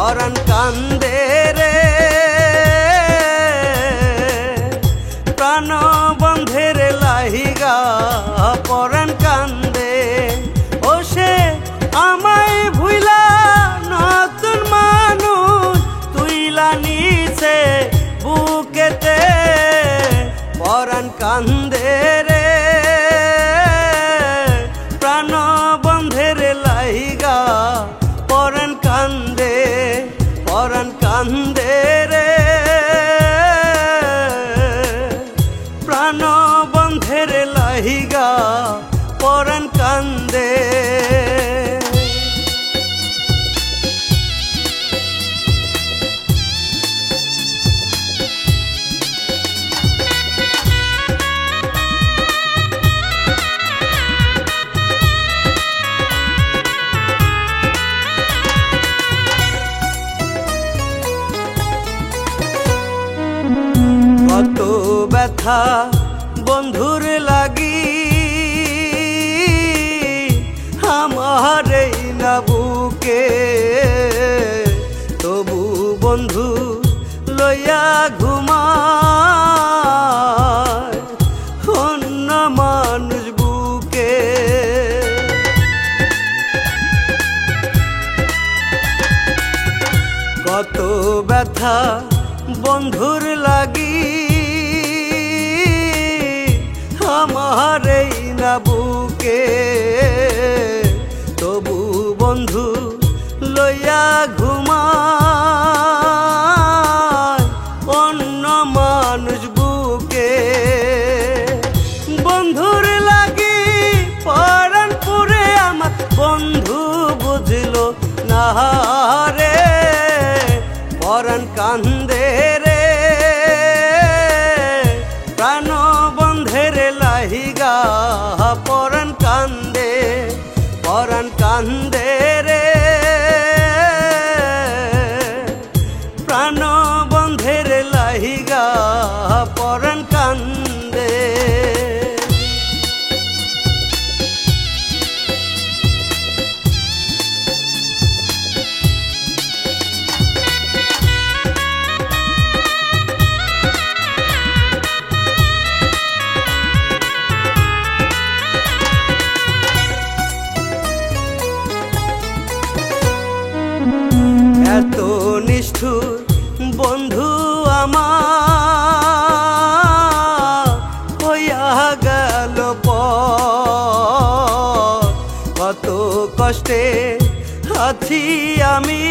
পরাণ কান্দে রে প্রাণ বন্ধের লাহিগা পরাণ কান্দে ও সে আমায় ভুইলা নতুন মানুষ তুইলা নিছে বুকেতে পরাণ কান্দে রে প্রাণ বন্ধের লাহিগা পরাণ কান্দে রে প্রাণ বন্ধের লাহিগা পরাণ কান্দে কত ব্যথা বন্ধুর লাগি আমার এই না বুকে তবু বন্ধু লইয়া ঘুমায় অন্য মানুষ বুকে কত ব্যথা বন্ধুর লাগি আমার এই না বুকে তবু বন্ধু লইয়া ঘুমায় অন্য মানুষ বুকে বন্ধুর লাগি পরাণ পুরে আমার বন্ধু বুঝলো না রে পরাণ কান্দে রে প্রাণ বন্ধের লাহিগা পরাণ কান্দে রে প্রাণ বন্ধের লাহিগা পরাণ কান্দে এত নিষ্ঠুর বন্ধু আমার হইয়া গেল কত কষ্টে আছি আমি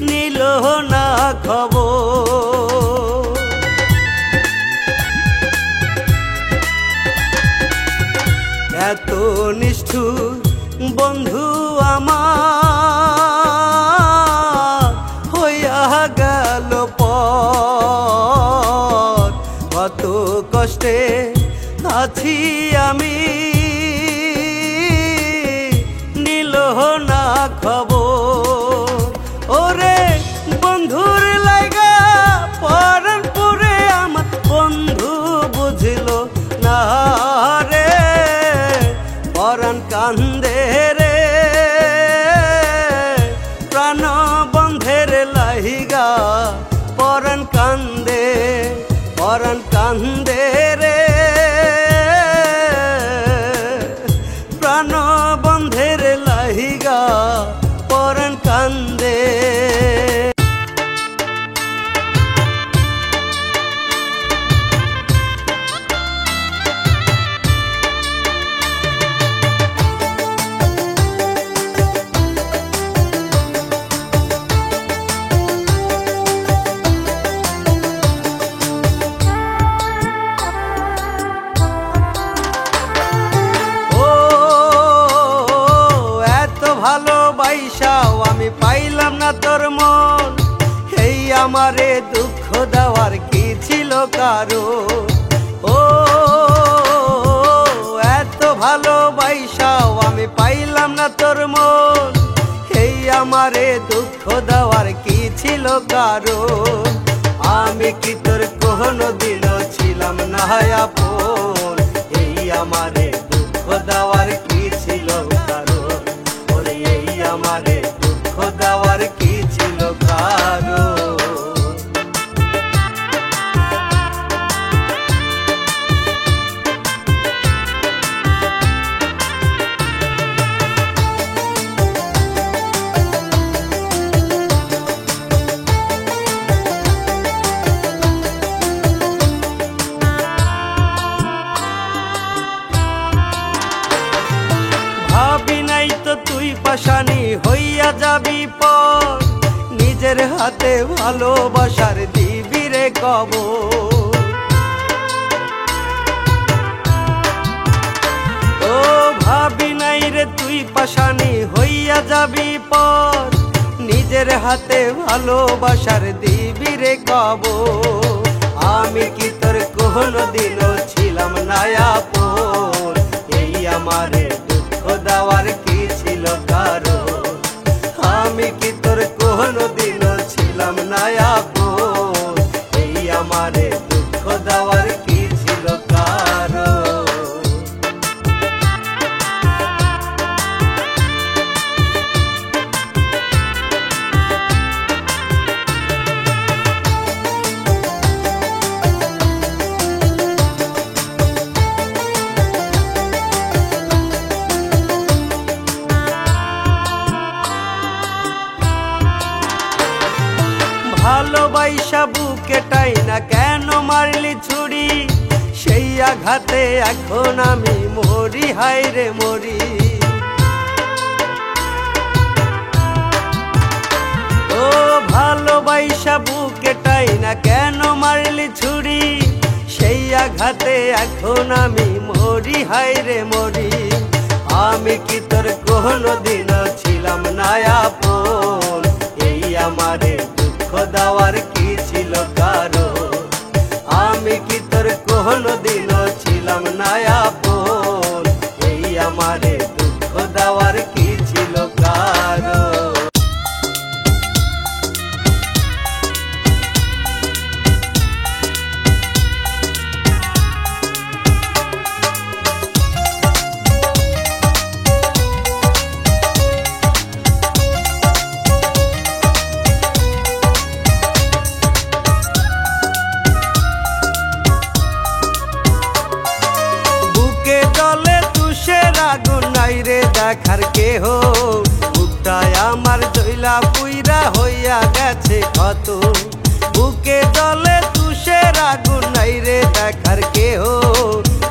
নিল না খবর এত নিষ্ঠুর বন্ধু আমার হইয়া গেল কত কষ্টে আছি আমি নিল না খবর ওরে বন্ধুর লাগা পরাণ পুরে আমার বন্ধু বুঝল না রে পরাণ কান্দে রে প্রাণ বন্ধের লাহিগা পরাণ কান্দে রে প্রাণ বন্ধের লাহিগা পরাণ কান্দে ভালোবাসাও আমি পাইলাম না তোর মন এই আমারে দুঃখ দেওয়ার কি ছিল কারণ ও এত ভালোবাসাও আমি পাইলাম না তোর মন এই আমারে দুঃখ দেওয়ার কি ছিল কারণ আমি কি তোর কোনোদিনও ছিলাম না আপন এই আমারে দুঃখ দেওয়ার কি ছিল কারণ ওরে এই আমারে তুই পাশানি হইয়া যাবি পর, নিজের হাতে ভালোবাসার দিবি রে কবর। ও ভাবি নাই রে তুই পাশানি হইয়া যাবি পর, নিজের হাতে ভালোবাসার দিবি রে কবর। আমি কি তোর কোনদিনও ছিলাম না আপন, এই আমারে দুঃখ দেওয়ার কি ছিল কারণ? আমি কি তোর কোনদিনও ছিলাম না আপন, এই আমারে দুঃখ দেওয়ার কি ছিল কারণ? ভালোবাসা বুকে টাইনা কেন মারলি ছুরি, সেই আঘাতে এখন আমি মরি, হায় রে মরি। ও ভালোবাসা বুকে টাইনা কেন মারলি ছুরি, সেই আঘাতে এখন আমি মরি, হায় রে মরি। আমি কি তোর কোনদিনও ছিলাম না আপন, এই আমারে দুঃখ দেওয়ার কি ছিল কারণ? আমি কি তোর কোনদিনও ছিলাম না আপন, এই আমারে দুঃখ দেওয়ার কি ছিল কারণ? আগুন নাই রে দেখার কেহ, বুকটায় আমার জইলা পুইরা হইয়া গেছে ক্ষত। বুকে জলে তুষের আগুন নাই রে দেখার কেহ,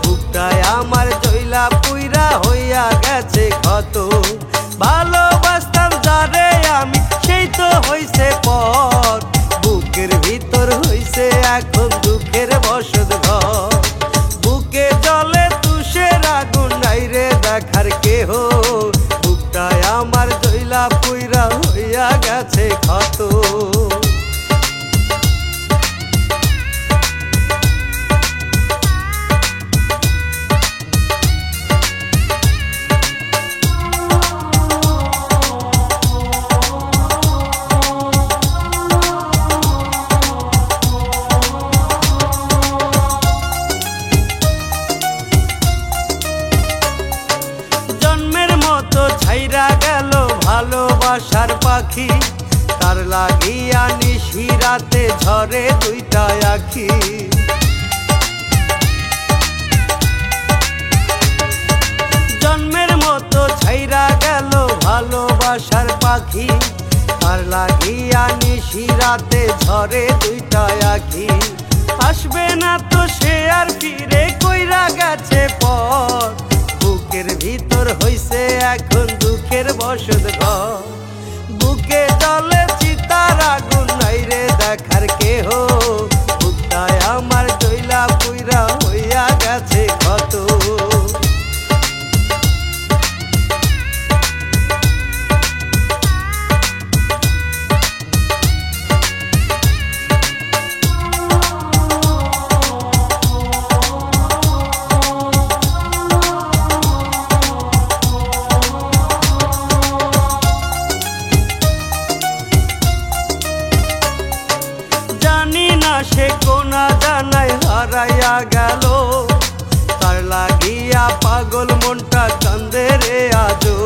বুকটায় আমার জইলা পুইরা হইয়া গেছে ক্ষত। ভালোবাসতাম যারে আমি সেই তো হইছে পর, বুকের ভিতর হইছে এখন দুঃখের বসত ঘর। বুকে জলে তুষের আগুন নাই রে দেখার কেহ, বুকটায় আমার জইলা পুইরা হইয়া গেছে ক্ষত। ছাইরা গেল ভালোবাসার পাখি, তার লাগিয়া নিশি রাতে ঝরে দুইটা আখি। জন্মের মতো ছাইরা গেল ভালোবাসার পাখি, তার লাগিয়া নিশি রাতে ঝরে দুইটা আখি। আসবে না তো সে আর ফিরে কইরা গেছে পর, বুকের ভিতর হইছে এখন দুঃখের বসত ঘর। বুকে জলে চিতার আগুন নাই রে দেখার কেহ, বুকটায় আমার জইলা পুইরা হইয়া গেছে ক্ষত। সে কোনা জানায় হারাইয়া গেল, তার লাগিয়া পাগল মনটা কান্দে রে আজো।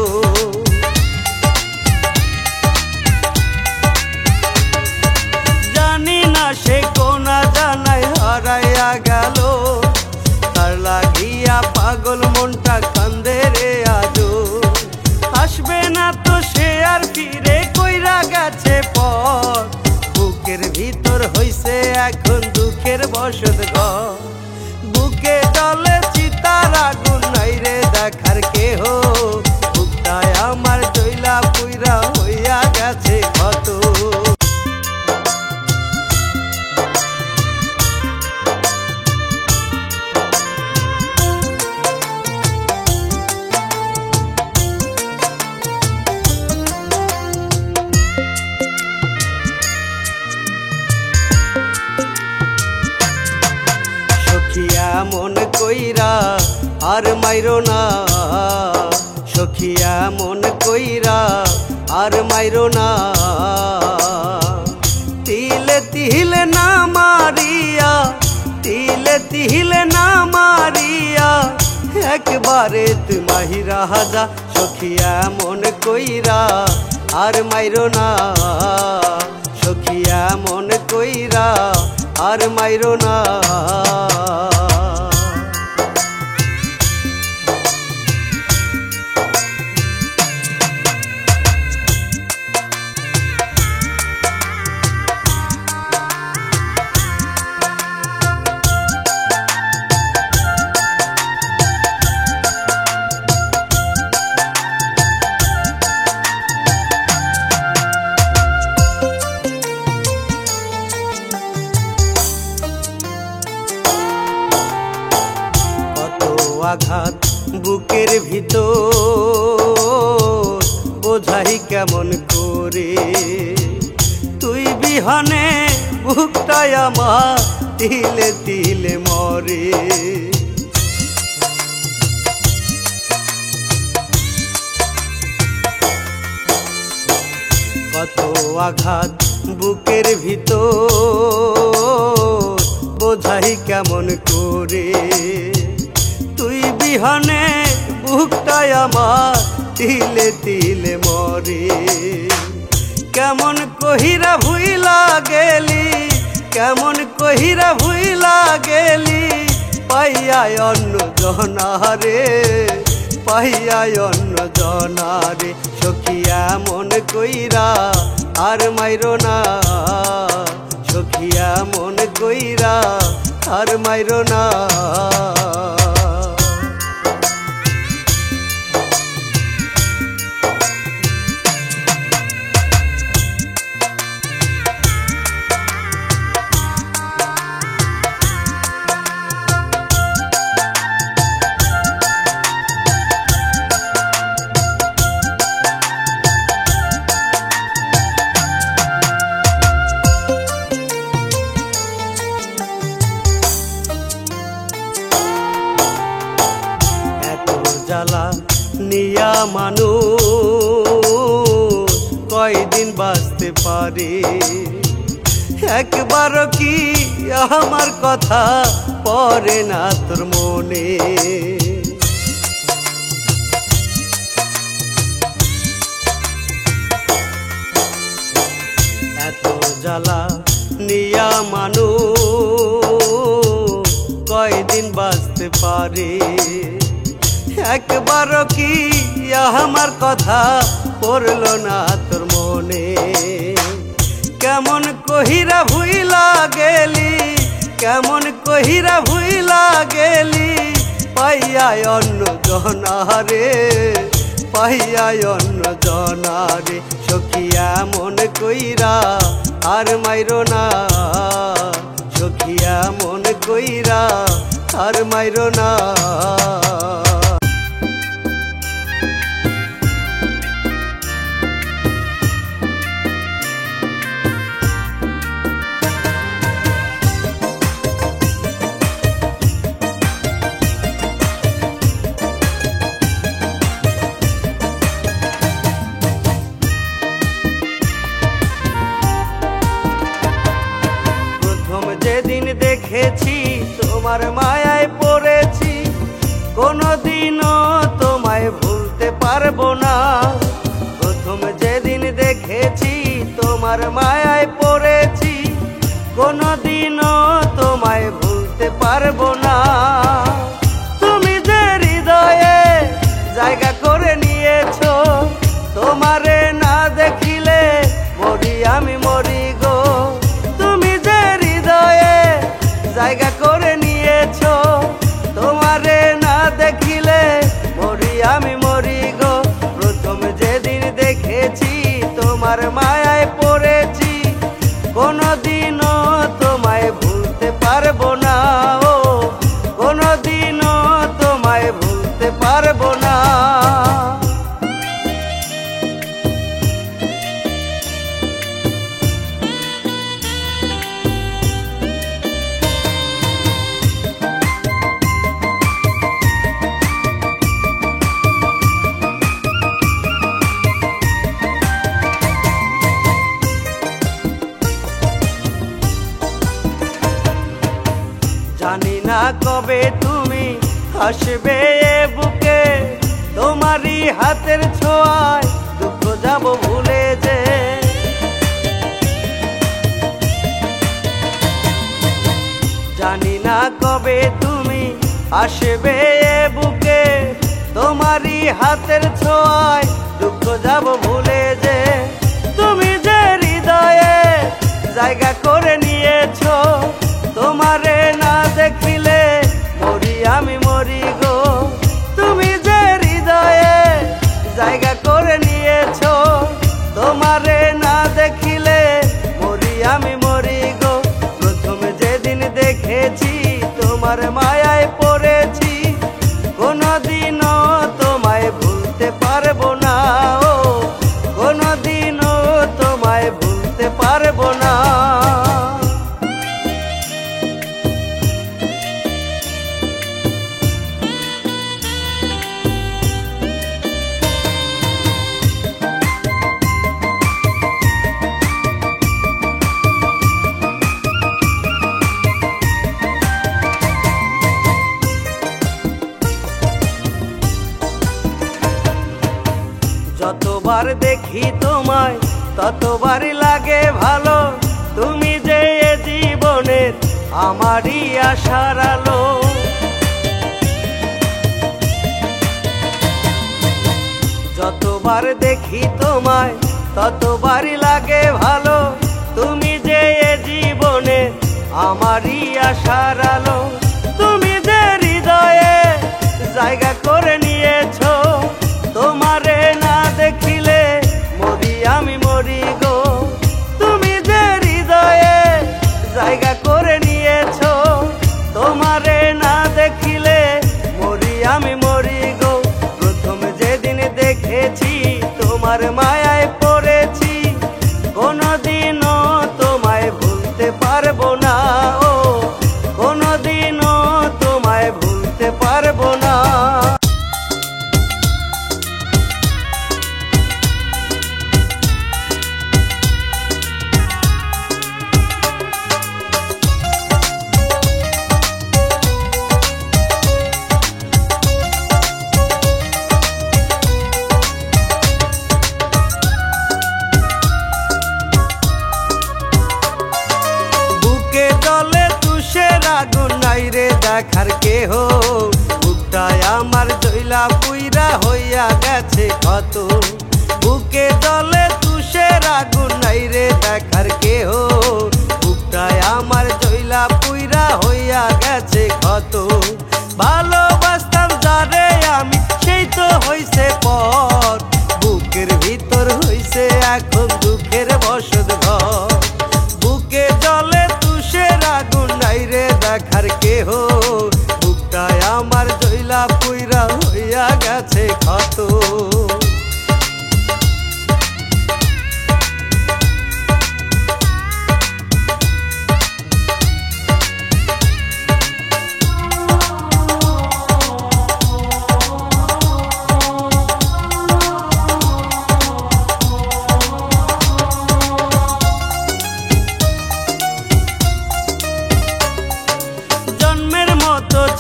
জানি না সে কোনা জানায় হারাইয়া গেল, তার লাগিয়া পাগল মনটা কান্দে রে আজো। আসবে না তো সে আর ফিরে কইরা গেছে পর, বুকের ভিতর হইছে এখন দুঃখের বসত ঘর। বুকে জলে চিতার আগুন নাই রে দেখার কেহ, বুকটায় আমার মাইরো না সখিয়া মন কইরা আর মাইরো না তিলে তিলে না মারিয়া তিলে তিলে না মারিয়া একবারে তুমি রাজা সখিয়া মন কইরা আর মাইরো না সখিয়া মন কইরা আর মাইরো না আঘাত বুকের ভিতর বোঝাই কেমন করে তুই বিহনে বুকটাই আমার তিলে তিলে মরে কত আঘাত বুকের ভিতর বোঝাই কেমন করে তুই বিহনে বুকটাই আমার তিলে তিলে মরে কেমন কহিরা ভুইলা গেলি কেমন কহিরা ভুইলা গেলি পাইয়া অন্য জনারে পাইয়া অন্য জনারে সখিয়া মন কইরা আর মাইরো না সখিয়া মন কইরা আর মাইরো না জ্বালা নিয়া মানুষ কয়দিন বাঁচতে পারে একবার কি আমার কথা পড়ে না তোর মনে এত জ্বালা নিয়া মানুষ কয়দিন বাঁচতে পারে একবার কি আমার কথা পড়লো না তোর মনে কেমন কহিরা ভুইলা গেলি কেমন কহিরা ভুইলা গেলি পাইয়া অন্য জনারে পাইয়া অন্য জনারে সখিয়া মন কইরা আর মাইরো না সখিয়া মন কইরা আর মাইরো না যেদিন দেখেছি তোমার মায়ায় পড়েছি কোনোদিনও তোমায় ভুলতে পারবো না প্রথম যেদিন দেখেছি তোমার মায়ায় পড়েছি কোনোদিনও তোমায় ভুলতে পারবো না তুমি যে হৃদয়ে জায়গা করে নিয়েছো তোমারে না দেখিলে মরি আমি মরি গো জায়গা করে নিয়েছো তোমারে না দেখিলে মরি আমি মরি গো প্রথম যেদিন দেখেছি তোমার মায়ায় পড়েছি কোনোদিনও তোমায় ভুলতে পারবো না ও কোনোদিনও তোমায় ভুলতে পারবো না কবে তুমি আসবে এ বুকে, তোমারই হাতের ছোঁয়ায় দুঃখ যাব ভুলে যে। জানি না কবে তুমি আসবে এ বুকে, তোমারই হাতের ছোঁয়ায় দুঃখ যাব ভুলে যে। তুমি যে হৃদয়ে জায়গা করে নিয়েছো, তোমারে না দেখিলে মরি আমি মরি গো। তুমি যে হৃদয়ে জায়গা করে নিয়েছো, তোমারে না দেখিলে মরি আমি মরি গো। প্রথমে যেদিন দেখেছি তোমার মায়ায় পড়েছি, কোনদিনও তোমায় ভুলতে পারবো না, ও কোনদিনও তোমায় ভুলতে পারবো না। যতবার দেখি তোমায় ততবারই লাগে ভালো, তুমি যে এ জীবনের আমারই আশার আলো। যতবার দেখি তোমায় ততবারই লাগে ভালো, তুমি যে এ জীবনের আমারই আশার আলো। তুমি যে হৃদয়ে জায়গা করে নিয়েছো, তোমারে না দেখিলে মরি আমি মরি গো। তুমি যে হৃদয়ে জায়গা করে নিয়েছো, তোমারে না দেখিলে মরি আমি মরি গো। প্রথম যেদিন দেখেছি তোমার মায়ায় পড়েছি, কোনদিনও তোমায় ভুলতে পারবো না, ও কোনদিনও তোমায় ভুলতে পারবো না। আগুন নাই রে দেখার কেহ, বুকটায় আমার জইলা পুইরা হইয়া গেছে কত। বুকে জলে তুষের আগুন নাই রে দেখার কেহ, বুকটায় আমার জইলা পুইরা হইয়া গেছে কত। ভালোবাসতাম যারে আমি সেই তো হইছে পর, বুকের ভিতর হইছে এখন দুঃখের বসত ঘর। বুকে জলে তুষের আগুন নাই রে দেখার কেহ, বুকটায় আমার জইলা পুইরা হইয়া গেছে ক্ষত।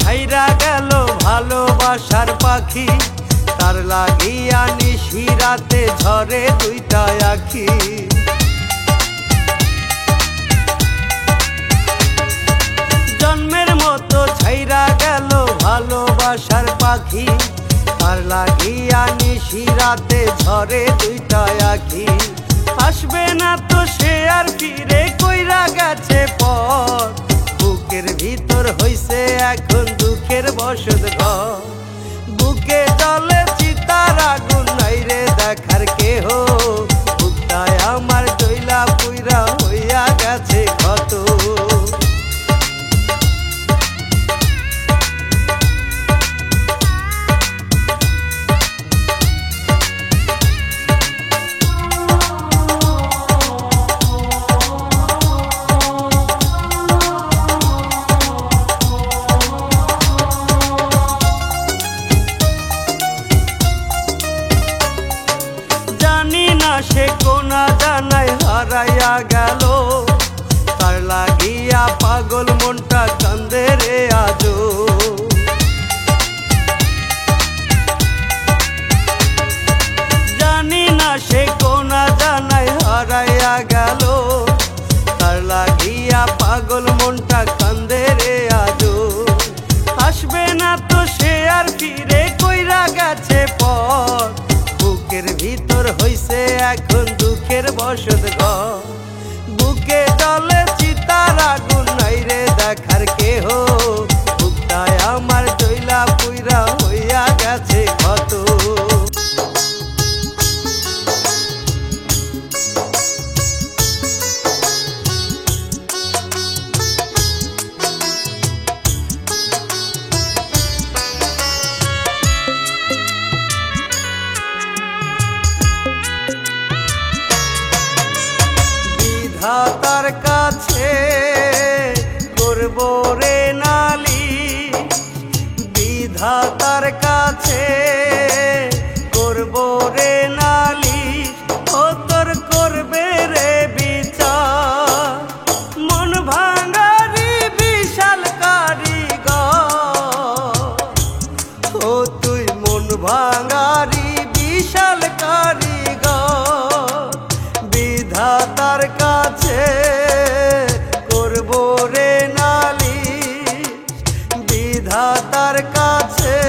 ছাইরা গেল ভালোবাসার পাখি, তার লাগিয়া নিশি রাতে ঝরে দুইটা আখি। জন্মের মতো ছাইরা গেল ভালোবাসার পাখি, তার লাগিয়া নিশি রাতে ঝরে দুইটা আখি। আসবে না তো সে আর ফিরে কইরা গেছে পর, বুকের ভিতর হইছে এখন দুঃখের বসত ঘর। বুকে জলে চিতার আগুন নাই রে দেখার কেহ, বুকটায় আমার জইলা পুইরা হইয়া গেছে ক্ষত। সে কোনা জানাই হারাইয়া গেল, তার লাগিয়া পাগল মনটা কান্দে রে আজো। জানি না সে কোনা জানাই হারাইয়া গেল, তার লাগিয়া পাগল মনটা কান্দে রে আজো। আসবে না তো সে আর ফিরে, কইরা গেছে পথ, বুকের ভিতর হইছে এখন দুঃখের বসত ঘর। বুকে জ্বলে চিতার আগুন, নাই রে দেখার কেহ, বুকটায় আমার জইলা পুইরা হইয়া গেছে ক্ষত। বিধাতার কাছে করব রে নালিশ, বিধাতার কাছে করব রে নালিশ, ও তোর করবে রে বিচার। মন ভাঙারি বিশাল কারিগর, ও তুই মন ভাঙারি বিশাল কারিগর। বিধাতার কাছে করব রে নালিশ, বিধাতার কাছে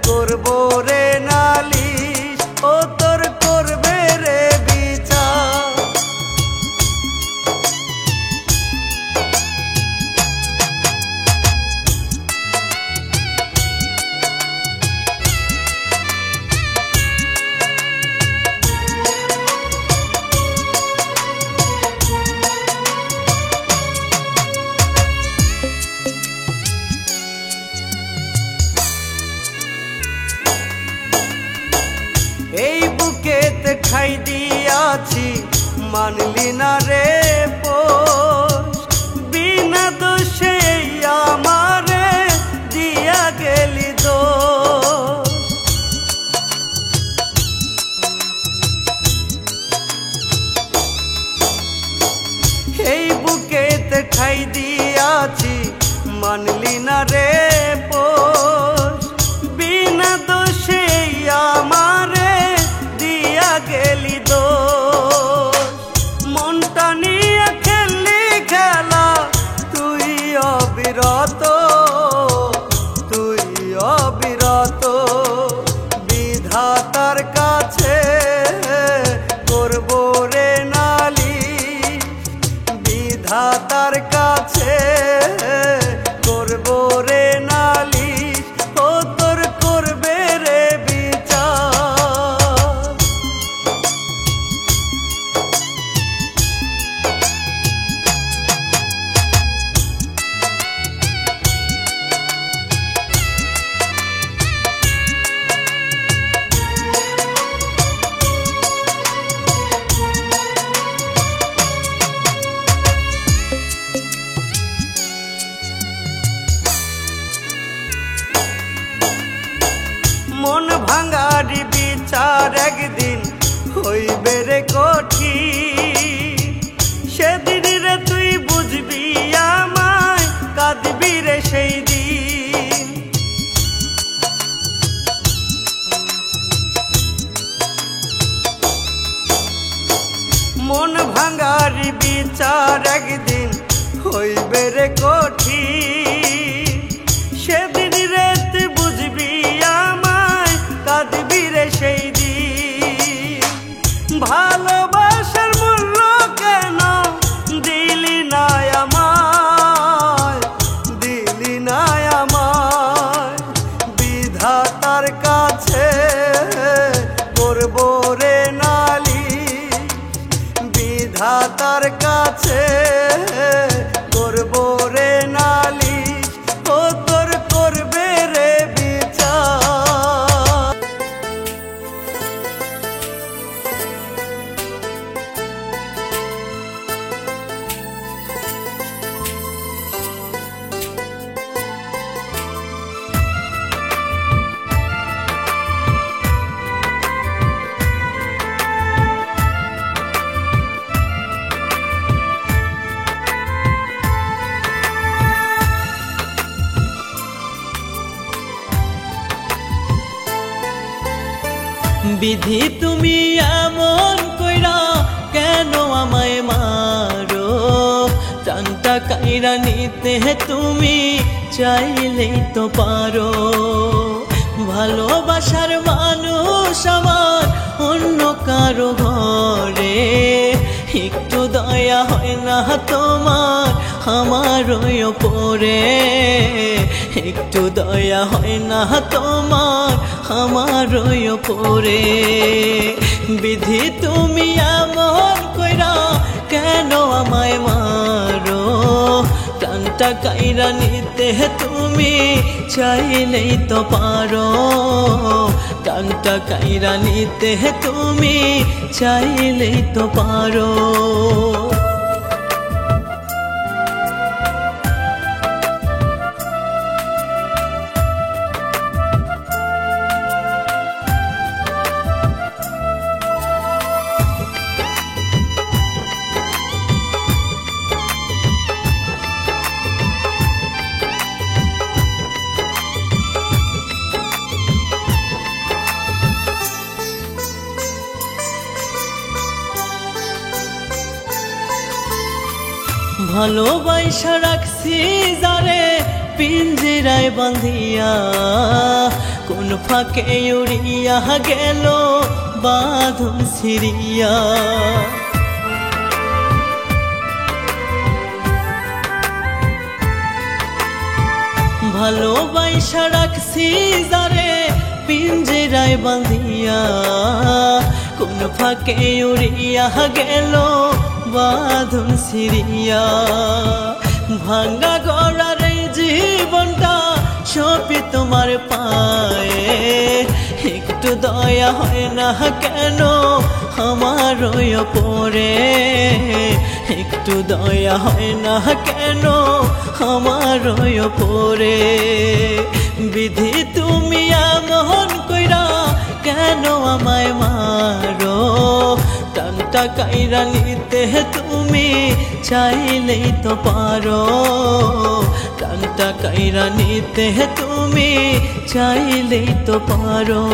করব রে নালিশ, ও তোর করবে রে বিচার। এই বুকেতে ঠাই দিয়াছি, মানলি না রে পোষ, বিনা দোষে আমারে দিয়া গেলি দোষ। এই বুকেতে ঠাই দিয়াছি, মানলি না রে পোষ, বিনা দোষে আমারে দিয়া গেলি দোষ। মনটা নিয়ে খেললি খেলা তুই অবিরত, তুই অবিরত। বিধাতার কাছে করব রে নালিশ, বিধাতার কাছে করব রে নালিশ, ও তোর করবে রে বিচার। মন ভাঙারি বিচার একদিন হইবে রে কঠিন, সেদিন রে তুই বুঝবি আমায়, কাঁদবি রে সেই দিন। মন ভাঙারি বিচার একদিন হইবে রে কঠিন, সেদিন রে তুই বুঝবি আমায়, কাঁদবি রে সেই দিন। ভালোবাসার মূল্য কেন দিলি না আমায়, দিলি না আমায়। বিধাতার কাছে করব রে নালিশ, বিধাতার কাছে করব রে নালিশ, বিধি তুমি এমন কইরা কেন আমায় মারো প্রাণটা কাইরা নিতে তুমি চাইলেই তো পারো ভালোবাসার মানুষ আমার অন্য কারো ঘরে একটু দয়া হয় না তোমার আমার ওপরে একটু দয়া হয় না তোমার আমার ওপরে বিধি তুমি এমন কইরা কেন আমায় মারো প্রাণটা কাইরা নিতে তুমি চাইলেই তো পারো প্রাণটা কাইরা নিতে তুমি চাইলেই তো পারো ভালোবাসা রাখছি যারে পিঞ্জিরায় বাঁধিয়া কোন ফাঁকে উড়িয়া গেল বাঁধন ছিড়িয়া ভালোবাসা রাখছি যারে পিঞ্জিরায় বাঁধিয়া কোন ফাঁকে উড়িয়া গেল বাঁধন ছিড়িয়া ভাঙ্গা গড়ার এই জীবনটা সপি তোমার পায়ে একটু দয়া হয় না কেন আমার ওপরে একটু দয়া হয় না কেন আমার ওপরে বিধি তুমি এমন কইরা কেন আমায় মারো প্রাণটা কাইরা নিতে তুমি চাইলেই তো পারো প্রাণটা কাইরা নিতে তুমি চাইলেই তো পারো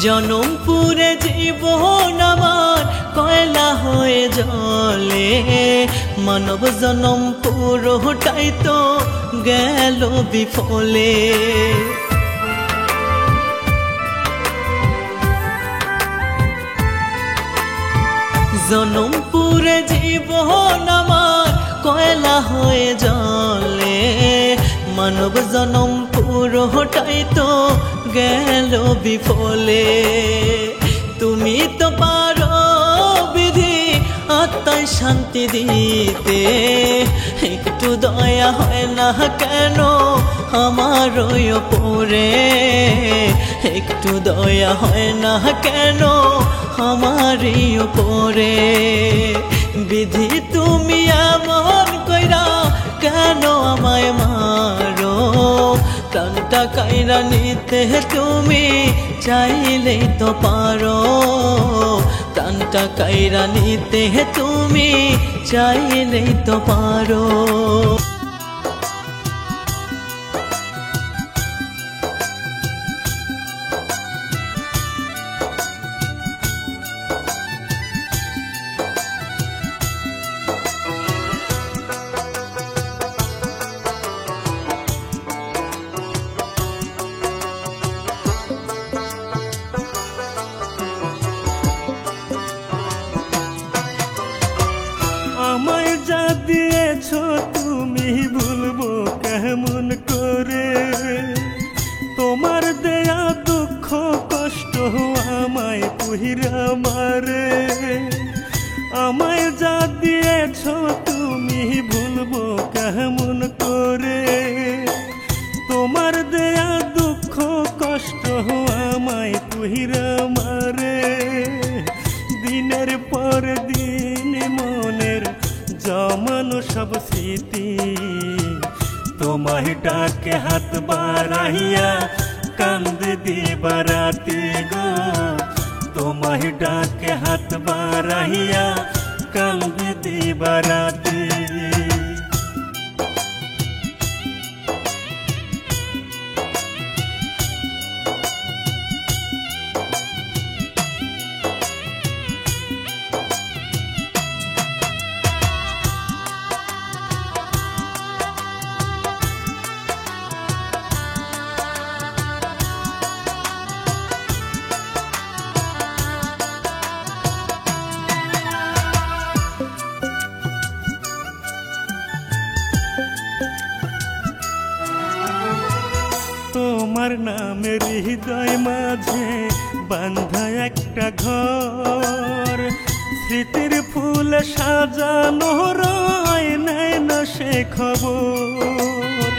জনমপুরে জীবন আমার কয়লা হয়ে জ্বলে মানব জনম পুরোটাই তো গেল বিফলে জনমপুরে জীবন আমার কয়লা হয়ে জ্বলে মানব জনম পুরোটাই তো গেল বিফলে তুমি তো পারো বিধি আত্মায় শান্তি দিতে একটু দয়া হয় না কেন আমার ওপরে একটু দয়া হয় না কেন আমার ওপরে বিধি তুমি এমন কইরা কেন আমায় মারো প্রাণটা কাইরা নিতে তুমি চাইলেই তো পারো প্রাণটা কাইরা নিতে তুমি চাইলেই তো পারো আমায় যা দিয়েছো তুমি ভুলবো কেমন করে তোমার দেয়া দুঃখ কষ্ট আমায় পুহিরা মারে আমায় যা দিয়েছো তুমি ভুলবো কেমন করে তোমার দেয়া দুঃখ কষ্ট আমায় কইরা মারে দিনের পর দিন মনের জমানো সব স্মৃতি তোমায় ডাকে হাত বাড়াইয়া কান্দে দিবারাতি গো তোমায় ডাকে হাত বাড়াইয়া কান্দে দিবারাতি তোমার নামের হৃদয় মাঝে বাঁধা একটা ঘর স্মৃতির ফুল সাজানো রয় নেয় না সে খবর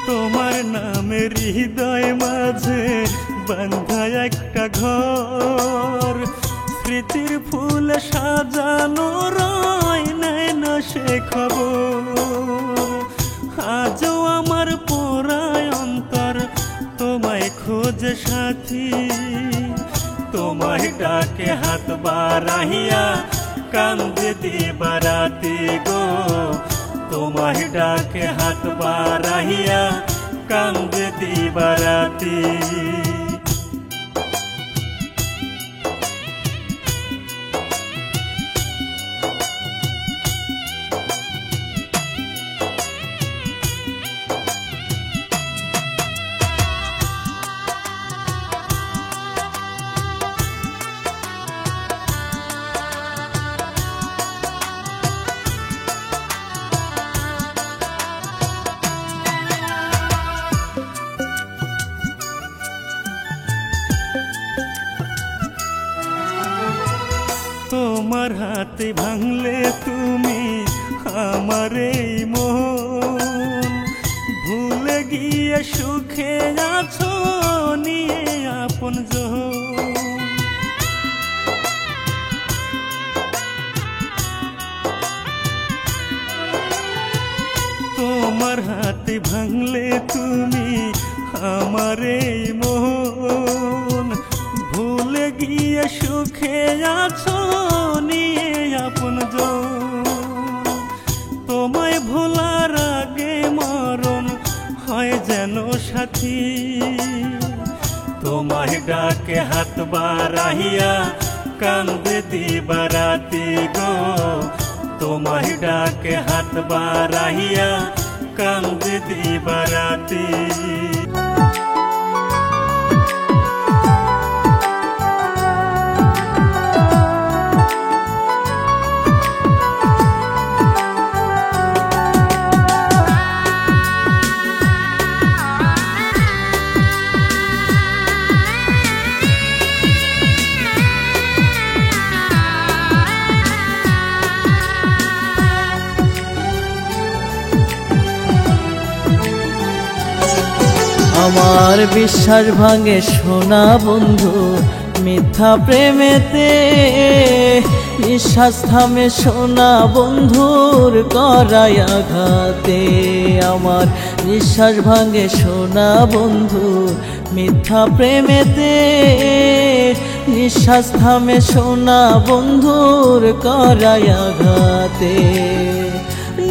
তোমার নামের হৃদয় মাঝে বাঁধা একটা ঘর স্মৃতির ফুল সাজানো রয় নেয় না সে খবর আজও আমার পোড়ায় অন্তর তোমায় খোঁজে সাথী তোমায় ডাকে হাত বাড়াইয়া কান্দে দিবারাতি গো তোমায় ডাকে হাত বাড়াইয়া কান্দে দিবারাতি তোমার হাতে ভাঙলে তুমি আমার এই মন ভুলে গিয়ে সুখে আছো নিয়ে আপন জন তোমার হাতে ভাঙলে তুমি আমার এই মন ভুলে গিয়ে সুখে আছো নিয়ে আপন জন তোমায় ভোলার আগে মরণ হয় যেন সাথী তোমায় ডাকে হাত বাড়াইয়া কান্দে দিবারাতি গো তোমায় ডাকে হাত বাড়াইয়া কান্দে দিবারাতি আমার বিশ্বাস ভাঙে সোনা বন্ধু মিথ্যা প্রেমেতে নিঃশ্বাস থামে সোনা বন্ধুর করায় আঘাতে আমার নিঃশ্বাস ভাঙে সোনা বন্ধু মিথ্যা প্রেমেতে নিঃশ্বাস থামে সোনা বন্ধুর করায় আঘাতে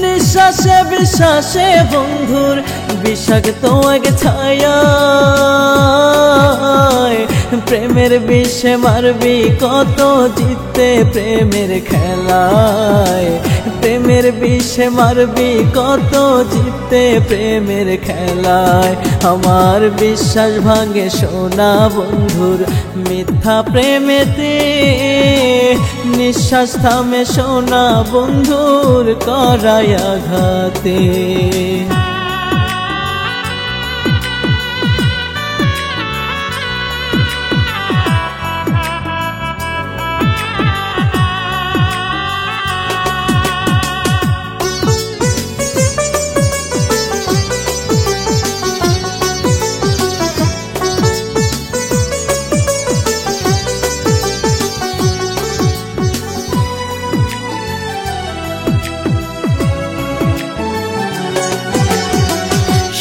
নিঃশ্বাসে বিশ্বাসে বন্ধুর বিষাক্ত এক ছায়া প্রেমের বিষে মারবি কত জিততে প্রেমের খেলায় প্রেমের বিষে মারবি কত জিততে প্রেমের খেলায় আমার বিশ্বাস ভাঙে সোনা বন্ধুর মিথ্যা প্রেমেতে নিঃশ্বাস থামে সোনা বন্ধুর করায় আঘাতে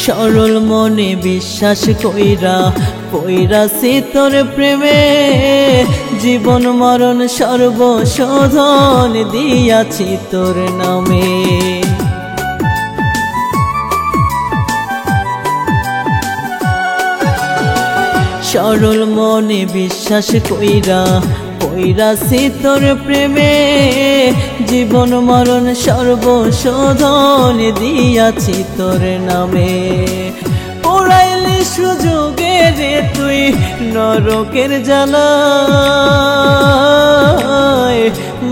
সরল মনে বিশ্বাস কইরা পইরাছি তোর প্রেমে, জীবন মরণ সর্বশোধন দিয়াছি তোর নামে। সরল মনে বিশ্বাস কইরা পইরাছি তোর প্রেমে, জীবন মরণ সর্বশোধন দিয়াছি তোর নামে। পোড়াইলি সুযোগে রে তুই নরকের জ্বালায়,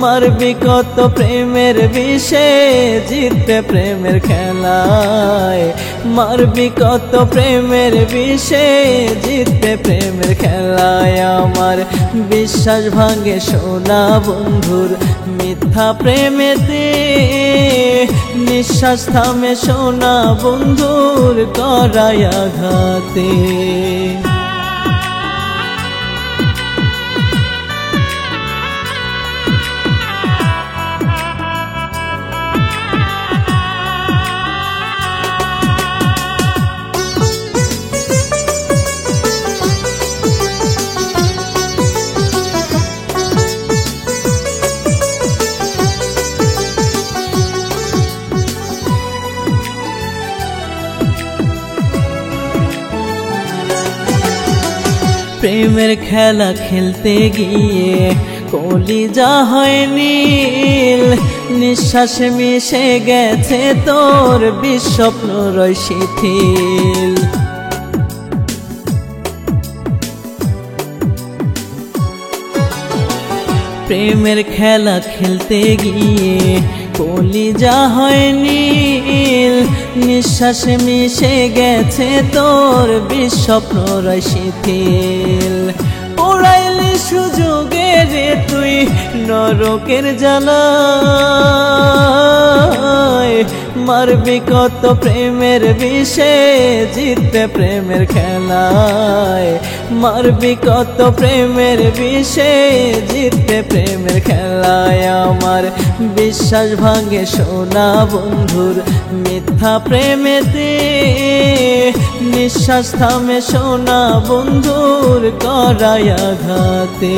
মারবি কত প্রেমের বিষে জিততে প্রেমের খেলায়, মারবি কত প্রেমের বিষে জিততে প্রেমের খেলায়। আমার বিশ্বাস ভাঙে সোনা বন্ধুর মিথ্যা প্রেমেতে, নিঃশ্বাস থামে সোনা বন্ধুর করায় আঘাতে। প্রেমের খেলা খেলতে গিয়ে কলিজা হয় নীল, নিঃশ্বাসে মিশে গেছে তোর বিস্বপ্ন রয় শিথিল। প্রেমের খেলা খেলতে গিয়ে কলিজা হয় নীল, নিঃশ্বাসে মিশে গেছে তোর বিস্বপ্ন রয় শিথিল। পোড়াইলি সুযোগে রে তুই নরকের জ্বালায়, মারবি কত প্রেমের বিষে জিততে প্রেমের খেলায়, মারবি কত প্রেমের বিষে জিততে প্রেমের খেলায়। আমার বিশ্বাস ভাঙে সোনা বন্ধুর মিথ্যা প্রেমেতে, নিঃশ্বাস থামে সোনা বন্ধুর করায় আঘাতে।